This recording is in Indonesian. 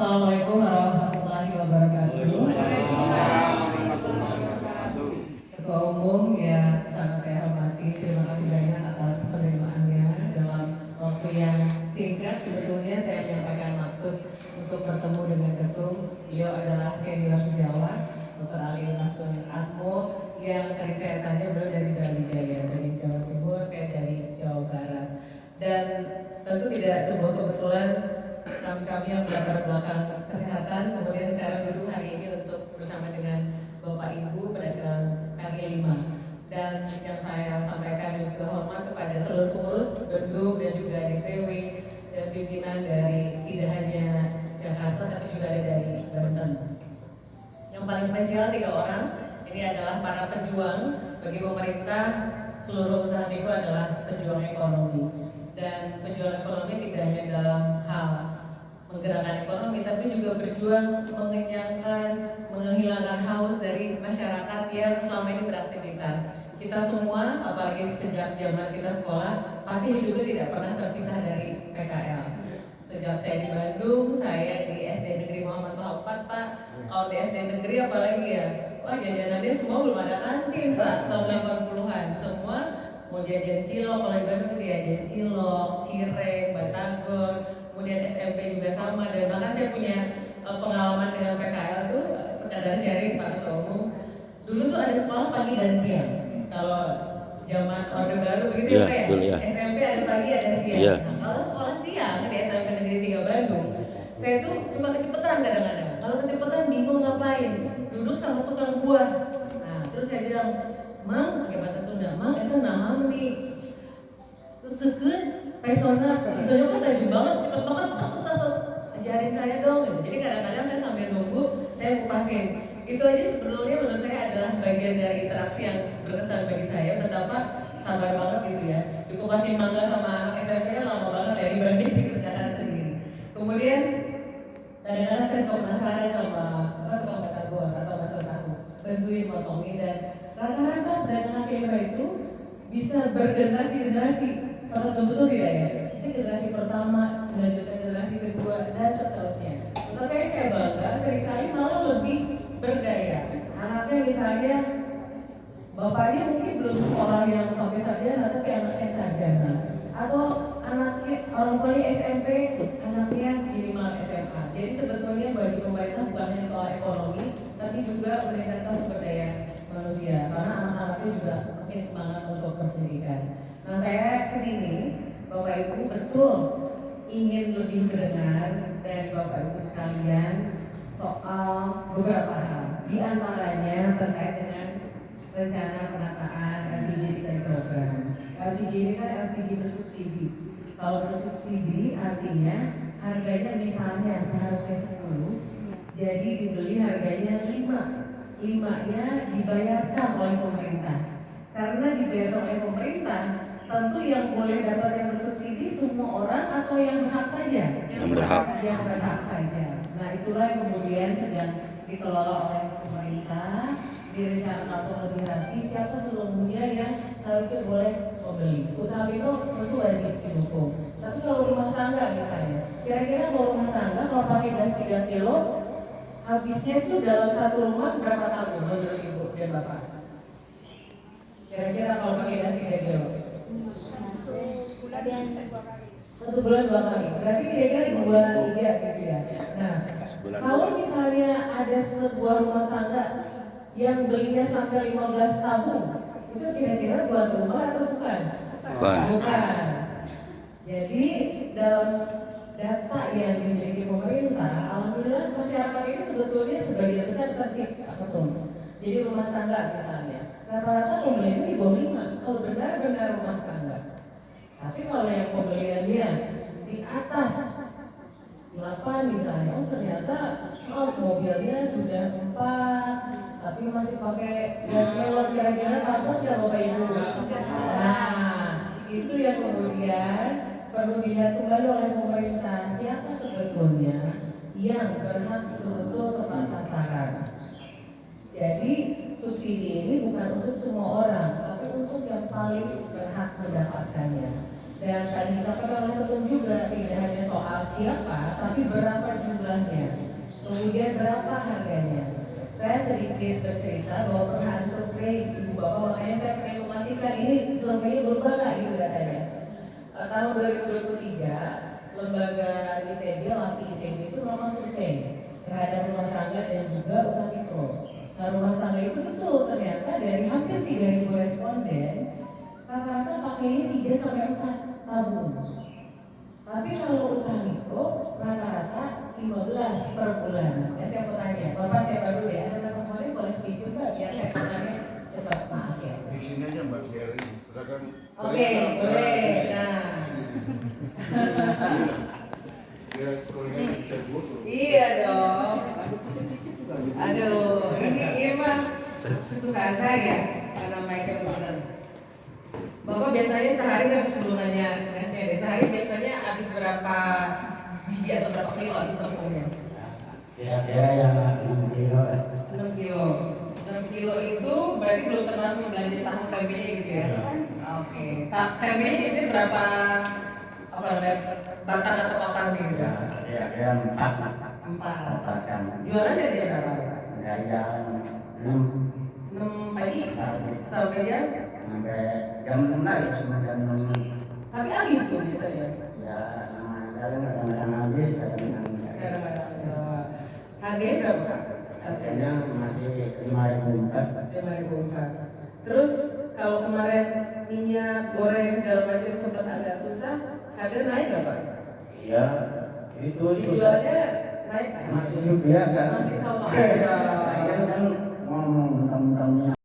Assalamualaikum warahmatullahi wabarakatuh. Ketua Umum yang sangat saya hormati, terima kasih banyak atas penerimaannya dalam waktu yang singkat. Sebetulnya saya menyampaikan maksud untuk bertemu dengan Ketum. Beliau adalah senior sejawat, Dr. Ali Nasrul Atmo, yang tadi saya tanya beliau dari Brawijaya, dari Jawa Timur, saya dari Jawa Barat. Dan tentu tidak sebuah kebetulan kami yang berlatar belakang kesehatan, kemudian sekarang duduk hari ini untuk bersama dengan Bapak Ibu pedagang kaki lima. Dan yang saya sampaikan juga hormat kepada seluruh pengurus Bendum dan juga DPW dan pimpinan dari tidak hanya Jakarta tapi juga ada dari Banten. Yang paling spesial 3 orang ini adalah para pejuang bagi pemerintah. Seluruh usaha mikro adalah pejuang ekonomi, dan pejuang ekonomi tidak hanya dalam hal menggerakkan ekonomi, tapi juga berjuang mengenyangkan, menghilangkan haus dari masyarakat yang selama ini beraktivitas. Kita semua, apalagi sejak zaman kita sekolah, pasti hidupnya tidak pernah terpisah dari PKL. Sejak saya di Bandung, saya di SD Negeri Muhammad Toha 4, Pak. Kalau di SD Negeri apalagi ya, wah jajanannya semua belum ada kantin, Pak. Tahun 80-an, semua mau jajan cilok, kalau di Bandung dia jajan cilok, cireng, batagor. Kemudian SMP juga sama, dan bahkan saya punya pengalaman dengan PKL tuh, sekadar sharing Pak Ketua Umum. Dulu tuh ada sekolah pagi dan siang. Kalau zaman Orde Baru begitu ya Pak ya? SMP ada pagi ada siang. Nah, kalau sekolah siang di SMP Negeri 3 Bandung, saya tuh suka kecepatan kadang-kadang. Kalau kecepatan bingung ngapain, duduk sama tukang buah. Nah, terus saya bilang, Mang, pakai bahasa Sunda, Mang, itu naham nih. Sekut, pesona kan tajam banget, cepet banget, ajarin saya dong gitu. Jadi kadang-kadang saya sambil nunggu, saya kupasin. Itu aja sebetulnya menurut saya adalah bagian dari interaksi yang berkesan bagi saya. Betapa sabar banget gitu ya. Dikupasin mangga sama anak SMP kan lama banget ya dibanding dikerjakan sendiri. Kemudian kadang-kadang saya suka penasaran sama tukang batagor atau bakso tahu, bantuin motongin, dan rata-rata pedagang kaki lima itu bisa bergenerasi-generasi. Kalau betul tidak ya? Saya generasi pertama, melanjutkan generasi kedua, dan seterusnya. Tetapi saya bangga, seringkali malah lebih berdaya. Anaknya misalnya, bapaknya mungkin belum sekolah yang sampai sarjana, tapi anaknya sarjana. Atau anaknya, orang tuanya SMP, anaknya minimal SMA. Jadi sebetulnya bagi pemerintah bukan hanya soal ekonomi, tapi juga meningkatkan sumber daya manusia. Karena anak-anaknya juga makin semangat untuk berpendidikan. Nah, saya kesini, Bapak Ibu betul ingin lebih mendengar dari Bapak Ibu sekalian soal beberapa hal. Di antaranya terkait dengan rencana penataan LPG 3 kg. LPG ini kan LPG bersubsidi. Kalau bersubsidi artinya harganya misalnya seharusnya 10, jadi dibeli harganya 5. 5-nya dibayarkan oleh pemerintah. Karena dibayar oleh pemerintah, tentu yang boleh dapat yang bersubsidi semua orang atau yang berhak saja? Yang berhak saja. Nah, itulah yang kemudian sedang dikelola oleh pemerintah, direncanakan untuk lebih rapi siapa seluruhnya yang seharusnya boleh membeli. Usaha mikro tentu wajib didukung. Tapi kalau rumah tangga misalnya, kira-kira kalau rumah tangga kalau pakai gas 3 kilo, habisnya itu dalam satu rumah berapa tahun menurut Ibu dan Bapak? Kira-kira kalau pakai gas 3 kilo? 1 bulan 2 kali. Berarti kira-kira 2-3 gitu ya. Nah, kalau misalnya ada sebuah rumah tangga yang belinya sampai 15 tabung, itu kira-kira buat rumah atau bukan? Bukan. Jadi dalam data yang dimiliki pemerintah, alhamdulillah masyarakat ini sebetulnya sebagian besar tertib, betul. Jadi rumah tangga misalnya, rata-rata pembeliannya di bawah 5, kalau benar-benar rumah tangga. Tapi kalau yang pembeliannya di atas 8 misalnya, oh ternyata mobilnya sudah 4, tapi masih pakai gas melon, kira-kira pantas nggak Bapak Ibu? Nah, itu yang kemudian perlu dilihat kembali oleh pemerintah. Siapa sebetulnya yang berhak betul-betul tepat sasaran? Jadi subsidi ini bukan untuk semua orang, tapi untuk yang paling berhak mendapatkannya. Dan tadi disampaikan oleh Ketum juga, tidak hanya soal siapa, tapi berapa jumlahnya. Kemudian berapa harganya? Saya sedikit bercerita bahwa pernah survei ibu bapak, makanya saya pengen memastikan ini surveinya berubah nggak gitu katanya. Tahun 2023 lembaga ITB, LAPI ITB itu melakukan survei terhadap rumah tangga dan juga usaha mikro. Nah, rumah tangga itu betul ternyata dari hampir 3.000 responden rata-rata pakainya 3 sampai 4 tabung. Tapi kalau usaha mikro rata-rata 15 per bulan. Ya, saya mau tanya, Bapak siapa dulu ya? Ada teleponnya boleh video Mbak biar saya tanya cepat, maaf ya. Di sini aja Mbak biar silakan. Oke, boleh. Nah. Biar koleganya bisa dulu. Iya dong. Aduh, ini mah kesukaan saya karena Michael Jordan. Bapak biasanya sehari, saya sebelum nanya sehari biasanya habis berapa biji atau berapa kilo habis tepungnya? Kira-kira yang 6 kilo. 6 kilo. 6 kilo itu berarti belum termasuk belanja tahu tempenya gitu ya? Oke. Tempenya biasanya berapa apa namanya batang atau potong gitu? Ya, kira-kira 4. 4. Batang. Jualan dari jam berapa? Dari jam 6 pagi sampai jam? sampai jam 6 lah, cuma jam 6. Tapi habis tuh biasanya. Ya, kadang-kadang habis, kadang-kadang enggak. Kadang-kadang. Harganya berapa Kak? Harganya masih 5.004. 5.004. Terus kalau kemarin minyak goreng segala macam sempat agak susah, harga naik nggak Pak? Iya, itu Dijualnya naik kan? masih biasa. Masih sama aja. Kan ngomong tentang